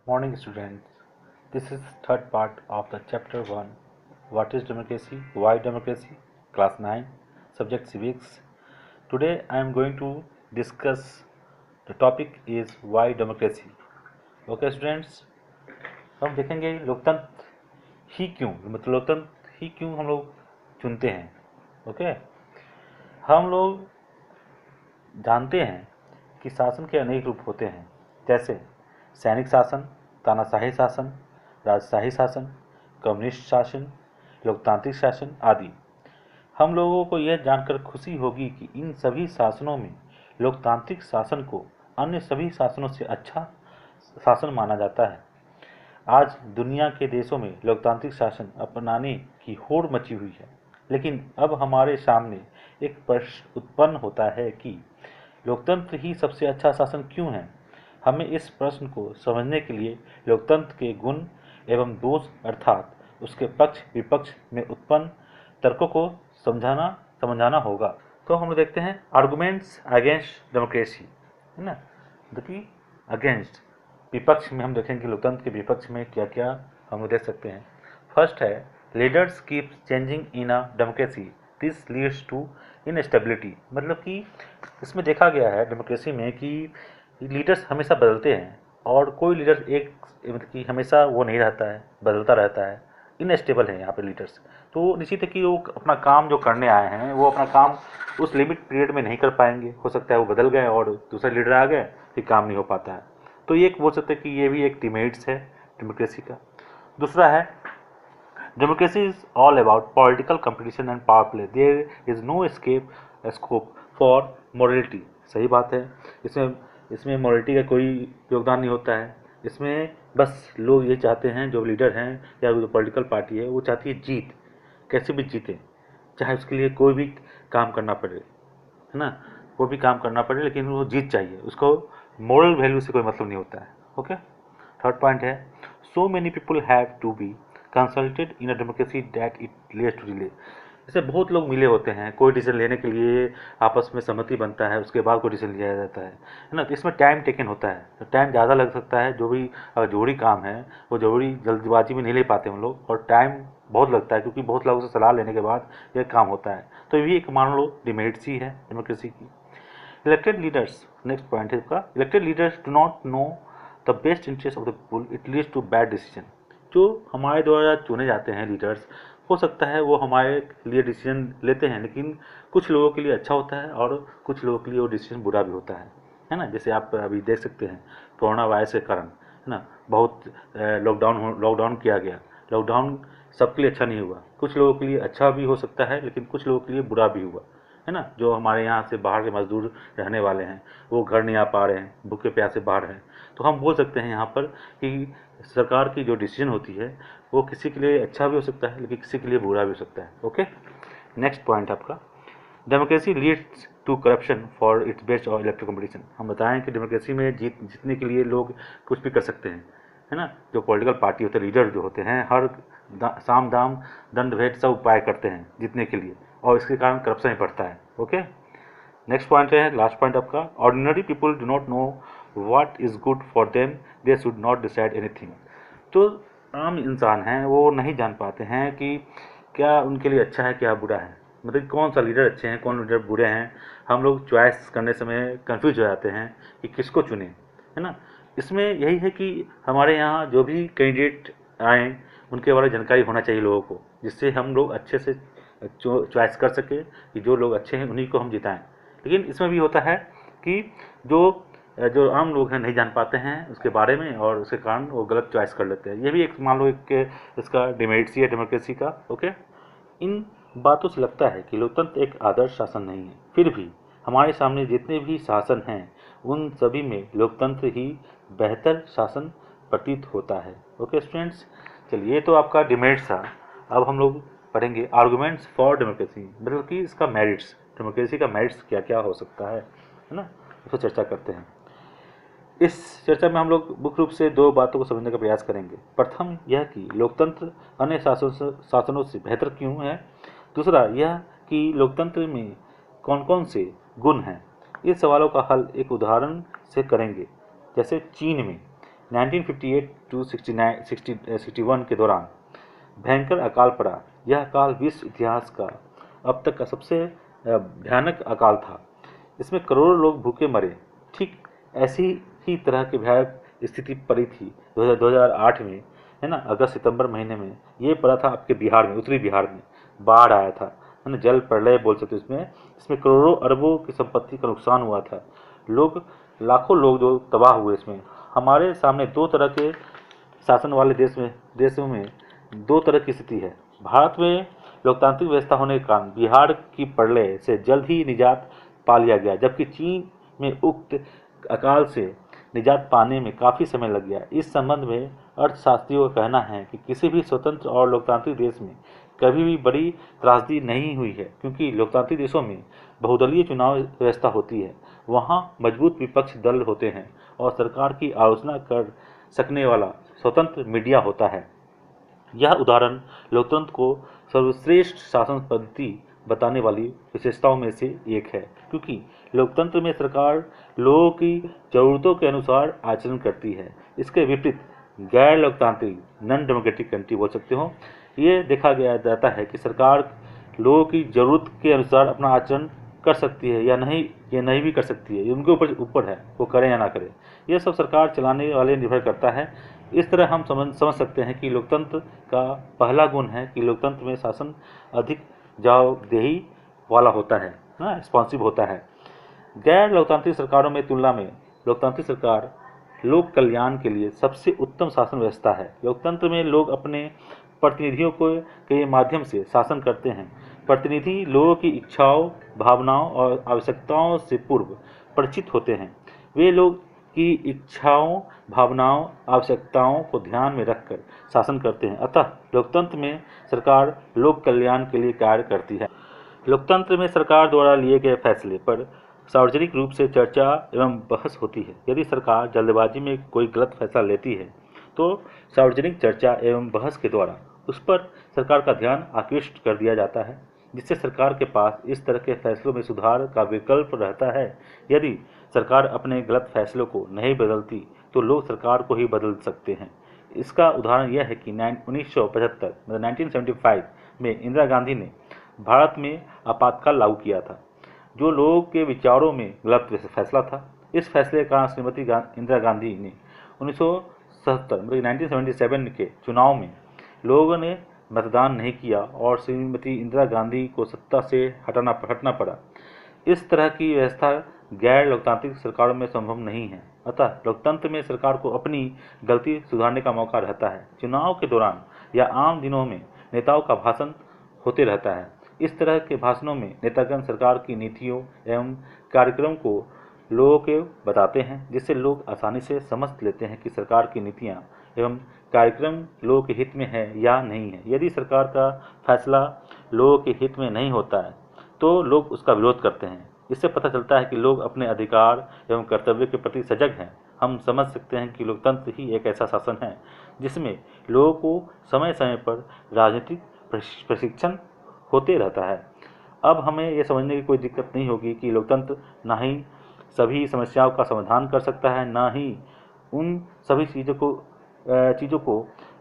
Morning students. This is third part of the chapter 1 What is democracy? Why democracy? Class 9 subject civics. Today I am going to discuss the topic is why democracy. Okay students, हम देखेंगे लोकतंत्र ही क्यों मतलब लोकतंत्र ही क्यों हम लोग चुनते हैं. ओके हम लोग जानते हैं कि शासन के अनेक रूप होते हैं, जैसे सैनिक शासन, तानाशाही शासन, राजशाही शासन, कम्युनिस्ट शासन, लोकतांत्रिक शासन आदि. हम लोगों को यह जानकर खुशी होगी कि इन सभी शासनों में लोकतांत्रिक शासन को अन्य सभी शासनों से अच्छा शासन माना जाता है. आज दुनिया के देशों में लोकतांत्रिक शासन अपनाने की होड़ मची हुई है, लेकिन अब हमारे सामने एक प्रश्न उत्पन्न होता है कि लोकतंत्र ही सबसे अच्छा शासन क्यों है. हमें इस प्रश्न को समझने के लिए लोकतंत्र के गुण एवं दोष अर्थात उसके पक्ष विपक्ष में उत्पन्न तर्कों को समझाना होगा. तो हम लोग देखते हैं आर्गुमेंट्स अगेंस्ट डेमोक्रेसी, है ना. देखिए अगेंस्ट विपक्ष में हम देखेंगे लोकतंत्र के विपक्ष में क्या क्या हम लोग देख सकते हैं. फर्स्ट है leaders keep changing in a democracy, this leads to instability. मतलब कि इसमें देखा गया है डेमोक्रेसी में कि लीडर्स हमेशा बदलते हैं और कोई लीडर एक मतलब कि हमेशा वो नहीं रहता है, बदलता रहता है, इनस्टेबल है यहाँ पे लीडर्स. तो निश्चित है कि वो अपना काम जो करने आए हैं वो अपना काम उस लिमिट पीरियड में नहीं कर पाएंगे. हो सकता है वो बदल गए और दूसरा लीडर आ गए, फिर काम नहीं हो पाता है. तो ये बोल सकते हैं कि ये भी एक डिमेरिट्स है डेमोक्रेसी का. दूसरा है democracy is all about political competition and power play, there is no scope for morality. सही बात है, इसमें मोरलिटी का कोई योगदान नहीं होता है. इसमें बस लोग ये चाहते हैं, जो लीडर हैं या जो पॉलिटिकल पार्टी है वो चाहती है जीत, कैसे भी जीते, चाहे उसके लिए कोई भी काम करना पड़े, है ना, कोई भी काम करना पड़े, लेकिन वो जीत चाहिए, उसको मोरल वैल्यू से कोई मतलब नहीं होता है. ओके. थर्ड पॉइंट है so many people have to be consulted in a democracy that it leads to delay. जैसे बहुत लोग मिले होते हैं, कोई डिसीजन लेने के लिए आपस में सहमति बनता है, उसके बाद कोई डिसीजन लिया जाता है ना. तो इसमें टाइम टेकन होता है, तो टाइम ज़्यादा लग सकता है. जो भी जरूरी काम है वो जरूरी जल्दबाजी में नहीं ले पाते हम लोग, और टाइम बहुत लगता है क्योंकि बहुत लोगों से सलाह लेने के बाद यह काम होता है. तो ये भी एक मान लो डिमेरिट्स ही है डेमोक्रेसी की. इलेक्टेड लीडर्स, नेक्स्ट पॉइंट है इसका, elected leaders do not know the best interest of the people, it leads to bad decision. जो हमारे द्वारा चुने जाते हैं लीडर्स, हो सकता है वो हमारे लिए डिसीजन लेते हैं, लेकिन कुछ लोगों के लिए अच्छा होता है और कुछ लोगों के लिए वो डिसीजन बुरा भी होता है ना. जैसे आप अभी देख सकते हैं कोरोना वायरस के कारण, है ना, बहुत लॉकडाउन किया गया. लॉकडाउन सबके लिए अच्छा नहीं हुआ, कुछ लोगों के लिए अच्छा भी हो सकता है, लेकिन कुछ लोगों के लिए बुरा भी हुआ, है ना. जो हमारे यहाँ से बाहर के मजदूर रहने वाले हैं वो घर नहीं आ पा रहे हैं, भूखे प्यासे बाहर हैं. तो हम बोल सकते हैं यहाँ पर कि सरकार की जो डिसीजन होती है वो किसी के लिए अच्छा भी हो सकता है, लेकिन किसी के लिए बुरा भी हो सकता है. ओके. नेक्स्ट पॉइंट आपका democracy leads to corruption for its best और इलेक्ट्रो कॉम्पिटिशन. हम बताएं कि डेमोक्रेसी में जीतने के लिए लोग कुछ भी कर सकते हैं, है ना. जो पॉलिटिकल पार्टी होते हैं, लीडर जो होते हैं, हर साम दाम दंड भेद सब उपाय करते हैं जीतने के लिए, और इसके कारण करप्शन ही बढ़ता है. ओके. नेक्स्ट पॉइंट है लास्ट पॉइंट आपका ordinary people do not know what is good for them, they should not decide anything. जो आम इंसान हैं वो नहीं जान पाते हैं कि क्या उनके लिए अच्छा है क्या बुरा है, मतलब कौन सा लीडर अच्छे हैं कौन लीडर बुरे हैं. हम लोग चॉइस करने समय कंफ्यूज हो जाते हैं कि किसको चुने, है ना. इसमें यही है कि हमारे यहाँ जो भी कैंडिडेट आए उनके बारे में जानकारी होना चाहिए लोगों को, जिससे हम लोग अच्छे से चॉइस कर सके कि जो लोग अच्छे हैं उन्हीं को हम जिताएं. लेकिन इसमें भी होता है कि जो जो आम लोग हैं नहीं जान पाते हैं उसके बारे में, और उसके कारण वो गलत चॉइस कर लेते हैं. ये भी एक मान लो एक इसका डिमेरिट्स ही है डेमोक्रेसी का. ओके. इन बातों से लगता है कि लोकतंत्र एक आदर्श शासन नहीं है, फिर भी हमारे सामने जितने भी शासन हैं उन सभी में लोकतंत्र ही बेहतर शासन प्रतीत होता है. ओके स्टूडेंट्स, चलिए ये तो आपका डिमेरिट्स था. अब हम लोग पढ़ेंगे आर्गूमेंट्स फॉर डेमोक्रेसी, मतलब कि इसका मेरिट्स, डेमोक्रेसी का मेरिट्स क्या क्या हो सकता है ना, उसको चर्चा करते हैं. इस चर्चा में हम लोग मुख्य रूप से दो बातों को समझने का प्रयास करेंगे. प्रथम यह कि लोकतंत्र अन्य शासनों से बेहतर क्यों है. दूसरा यह कि लोकतंत्र में कौन कौन से गुण हैं. इस सवालों का हल एक उदाहरण से करेंगे. जैसे चीन में 1958 टू 61 के दौरान भयंकर अकाल पड़ा। यह अकाल विश्व इतिहास का अब तक का सबसे भयानक अकाल था। इसमें करोड़ों लोग भूखे मरे। ठीक ऐसी ही तरह की भयानक स्थिति पड़ी थी 2008 में, है ना, अगस्त सितंबर महीने में। ये पड़ा था आपके बिहार में, उत्तरी बिहार में बाढ़ आया था, है ना, जल प्रलय बोल सकते इसमें करोड़ों अरबों की संपत्ति का नुकसान हुआ था। लाखों लोग जो तबाह हुए। इसमें हमारे सामने दो तरह के शासन वाले देशों में दो तरह की स्थिति है। भारत में लोकतांत्रिक व्यवस्था होने के कारण बिहार की प्रलय से जल्द ही निजात पा लिया गया, जबकि चीन में उक्त अकाल से निजात पाने में काफ़ी समय लग गया। इस संबंध में अर्थशास्त्रियों का कहना है कि किसी भी स्वतंत्र और लोकतांत्रिक देश में कभी भी बड़ी त्रासदी नहीं हुई है, क्योंकि लोकतांत्रिक देशों में बहुदलीय चुनाव व्यवस्था होती है। वहाँ मजबूत विपक्ष दल होते हैं और सरकार की आलोचना कर सकने वाला स्वतंत्र मीडिया होता है। यह उदाहरण लोकतंत्र को सर्वश्रेष्ठ शासन पद्धति बताने वाली विशेषताओं में से एक है, क्योंकि लोकतंत्र में सरकार लोगों की जरूरतों के अनुसार आचरण करती है। इसके विपरीत गैर लोकतांत्रिक नॉन डेमोक्रेटिक कंट्री बोल सकते हो, ये देखा गया जाता है कि सरकार लोगों की जरूरत के अनुसार अपना आचरण कर सकती है या नहीं, ये नहीं भी कर सकती है। ये उनके ऊपर है, वो करें या ना करें। यह सब सरकार चलाने वाले निर्भर करता है। इस तरह हम समझ सकते हैं कि लोकतंत्र का पहला गुण है कि लोकतंत्र में शासन अधिक जवाबदेही वाला होता है, ना, रिस्पॉन्सिव होता है। गैर लोकतांत्रिक सरकारों में तुलना में लोकतांत्रिक सरकार लोक कल्याण के लिए सबसे उत्तम शासन व्यवस्था है। लोकतंत्र में लोग अपने प्रतिनिधियों के माध्यम से शासन करते हैं। प्रतिनिधि लोगों की इच्छाओं, भावनाओं और आवश्यकताओं से पूर्व परिचित होते हैं। वे लोग की इच्छाओं, भावनाओं, आवश्यकताओं को ध्यान में रखकर शासन करते हैं। अतः लोकतंत्र में सरकार लोक कल्याण के लिए कार्य करती है। लोकतंत्र में सरकार द्वारा लिए गए फैसले पर सार्वजनिक रूप से चर्चा एवं बहस होती है। यदि सरकार जल्दबाजी में कोई गलत फैसला लेती है तो सार्वजनिक चर्चा एवं बहस के द्वारा उस पर सरकार का ध्यान आकृष्ट कर दिया जाता है, जिससे सरकार के पास इस तरह के फैसलों में सुधार का विकल्प रहता है। यदि सरकार अपने गलत फैसलों को नहीं बदलती तो लोग सरकार को ही बदल सकते हैं। इसका उदाहरण यह है कि 1975 मतलब 1975 में इंदिरा गांधी ने भारत में आपातकाल लागू किया था, जो लोगों के विचारों में गलत फैसला था। इस फैसले का श्रीमती इंदिरा गांधी ने 1977 मतलब 1977 के चुनाव में लोगों ने मतदान नहीं किया और श्रीमती इंदिरा गांधी को सत्ता से हटना पड़ा। इस तरह की व्यवस्था गैर लोकतांत्रिक सरकारों में संभव नहीं है। अतः लोकतंत्र में सरकार को अपनी गलती सुधारने का मौका रहता है। चुनाव के दौरान या आम दिनों में नेताओं का भाषण होते रहता है। इस तरह के भाषणों में नेतागण सरकार की नीतियों एवं कार्यक्रम को लोगों को बताते हैं, जिससे लोग आसानी से समझ लेते हैं कि सरकार की नीतियाँ एवं कार्यक्रम लोगों के हित में है या नहीं है। यदि सरकार का फैसला लोगों के हित में नहीं होता है तो लोग उसका विरोध करते हैं। इससे पता चलता है कि लोग अपने अधिकार एवं कर्तव्य के प्रति सजग हैं। हम समझ सकते हैं कि लोकतंत्र ही एक ऐसा शासन है जिसमें लोगों को समय समय पर राजनीतिक प्रशिक्षण होते रहता है। अब हमें यह समझने की कोई दिक्कत नहीं होगी कि लोकतंत्र ना ही सभी समस्याओं का समाधान कर सकता है, ना ही उन सभी चीज़ों को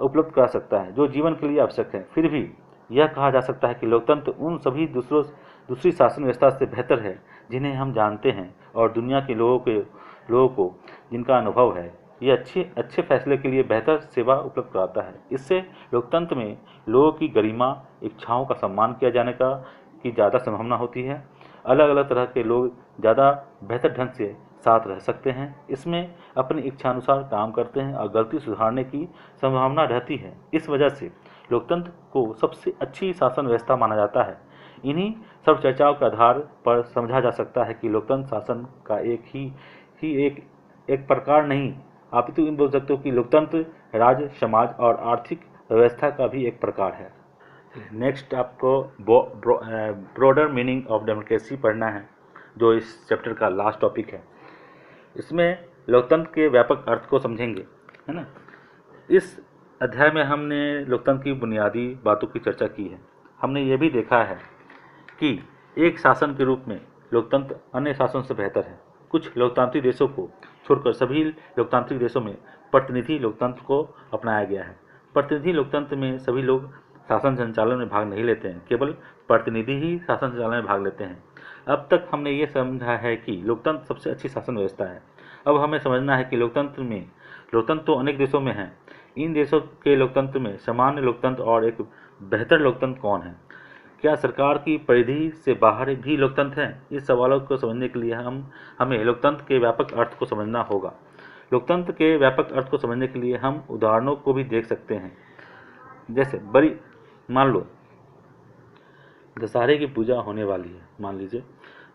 उपलब्ध करा सकता है जो जीवन के लिए आवश्यक है। फिर भी यह कहा जा सकता है कि लोकतंत्र उन सभी दूसरी शासन व्यवस्था से बेहतर है जिन्हें हम जानते हैं और दुनिया के लोगों को जिनका अनुभव है। ये अच्छे फैसले के लिए बेहतर सेवा उपलब्ध कराता है। इससे लोकतंत्र में लोगों की गरिमा, इच्छाओं का सम्मान किया जाने की ज़्यादा संभावना होती है। अलग अलग तरह के लोग ज़्यादा बेहतर ढंग से साथ रह सकते हैं। इसमें अपनी इच्छानुसार काम करते हैं और गलती सुधारने की संभावना रहती है। इस वजह से लोकतंत्र को सबसे अच्छी शासन व्यवस्था माना जाता है। इन्हीं सब चर्चाओं के आधार पर समझा जा सकता है कि लोकतंत्र शासन का एक प्रकार नहीं, आप तो इन बोल सकते हो कि लोकतंत्र राज्य, समाज और आर्थिक व्यवस्था का भी एक प्रकार है। नेक्स्ट आपको ब्रॉडर मीनिंग ऑफ डेमोक्रेसी पढ़ना है, जो इस चैप्टर का लास्ट टॉपिक है। इसमें लोकतंत्र के व्यापक अर्थ को समझेंगे, है ना। इस अध्याय में हमने लोकतंत्र की बुनियादी बातों की चर्चा की है। हमने ये भी देखा है कि एक शासन के रूप में लोकतंत्र अन्य शासन से बेहतर है। कुछ लोकतांत्रिक देशों को छोड़कर सभी लोकतांत्रिक देशों में प्रतिनिधि लोकतंत्र को अपनाया गया है। प्रतिनिधि लोकतंत्र में सभी लोग शासन संचालन में भाग नहीं लेते हैं, केवल प्रतिनिधि ही शासन संचालन में भाग लेते हैं। अब तक हमने ये समझा है कि लोकतंत्र सबसे अच्छी शासन व्यवस्था है। अब हमें समझना है कि लोकतंत्र तो अनेक देशों में है। इन देशों के लोकतंत्र में सामान्य लोकतंत्र और एक बेहतर लोकतंत्र कौन है? क्या सरकार की परिधि से बाहर भी लोकतंत्र है? इस सवालों को समझने के लिए हमें लोकतंत्र के व्यापक अर्थ को समझना होगा। लोकतंत्र के व्यापक अर्थ को समझने के लिए हम उदाहरणों को भी देख सकते हैं। जैसे मान लो दशहरे की पूजा होने वाली है, मान लीजिए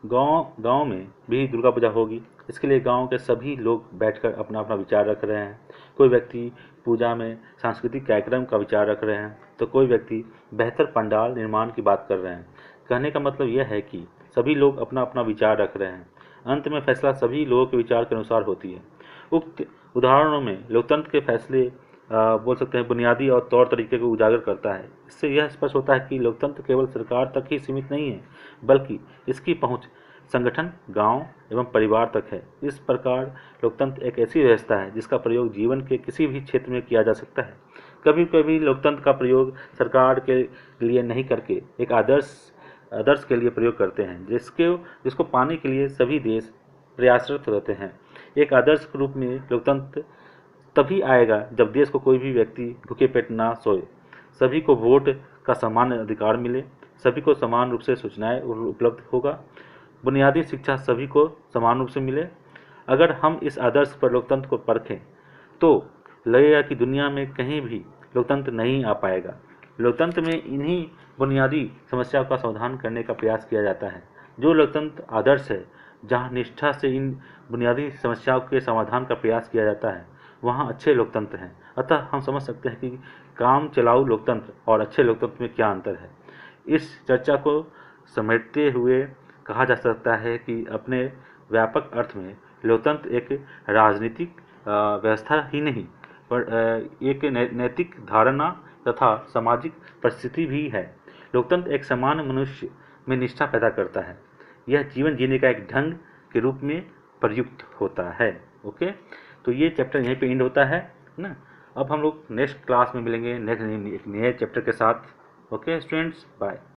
गांव में भी दुर्गा पूजा होगी। इसके लिए गांव के सभी लोग बैठकर अपना अपना विचार रख रहे हैं। कोई व्यक्ति पूजा में सांस्कृतिक कार्यक्रम का विचार रख रहे हैं, तो कोई व्यक्ति बेहतर पंडाल निर्माण की बात कर रहे हैं। कहने का मतलब यह है कि सभी लोग अपना अपना विचार रख रहे हैं। अंत में फैसला सभी लोगों के विचार के अनुसार होती है। उक्त उदाहरणों में लोकतंत्र के फैसले बोल सकते हैं बुनियादी और तौर तरीके को उजागर करता है। इससे यह स्पष्ट होता है कि लोकतंत्र केवल सरकार तक ही सीमित नहीं है, बल्कि इसकी पहुंच संगठन, गांव एवं परिवार तक है। इस प्रकार लोकतंत्र एक ऐसी व्यवस्था है जिसका प्रयोग जीवन के किसी भी क्षेत्र में किया जा सकता है। कभी कभी लोकतंत्र का प्रयोग सरकार के लिए नहीं करके एक आदर्श के लिए प्रयोग करते हैं, जिसको पाने के लिए सभी देश प्रयासरत रहते हैं। एक आदर्श के रूप में लोकतंत्र तभी आएगा जब देश को कोई भी व्यक्ति भूखे पेट ना सोए, सभी को वोट का समान अधिकार मिले, सभी को समान रूप से सूचनाएं उपलब्ध होगा, बुनियादी शिक्षा सभी को समान रूप से मिले। अगर हम इस आदर्श पर लोकतंत्र को परखें तो लगेगा कि दुनिया में कहीं भी लोकतंत्र नहीं आ पाएगा। लोकतंत्र में इन्हीं बुनियादी समस्याओं का समाधान करने का प्रयास किया जाता है। जो लोकतंत्र आदर्श है, जहाँ निष्ठा से इन बुनियादी समस्याओं के समाधान का प्रयास किया जाता है, वहाँ अच्छे लोकतंत्र हैं। अतः हम समझ सकते हैं कि काम चलाऊ लोकतंत्र और अच्छे लोकतंत्र में क्या अंतर है। इस चर्चा को समेटते हुए कहा जा सकता है कि अपने व्यापक अर्थ में लोकतंत्र एक राजनीतिक व्यवस्था ही नहीं, पर एक नैतिक धारणा तथा सामाजिक परिस्थिति भी है। लोकतंत्र एक सामान्य मनुष्य में निष्ठा पैदा करता है। यह जीवन जीने का एक ढंग के रूप में प्रयुक्त होता है। ओके, तो ये चैप्टर यहीं पे एंड होता है ना। अब हम लोग नेक्स्ट क्लास में मिलेंगे एक नए चैप्टर के साथ। Okay students, bye.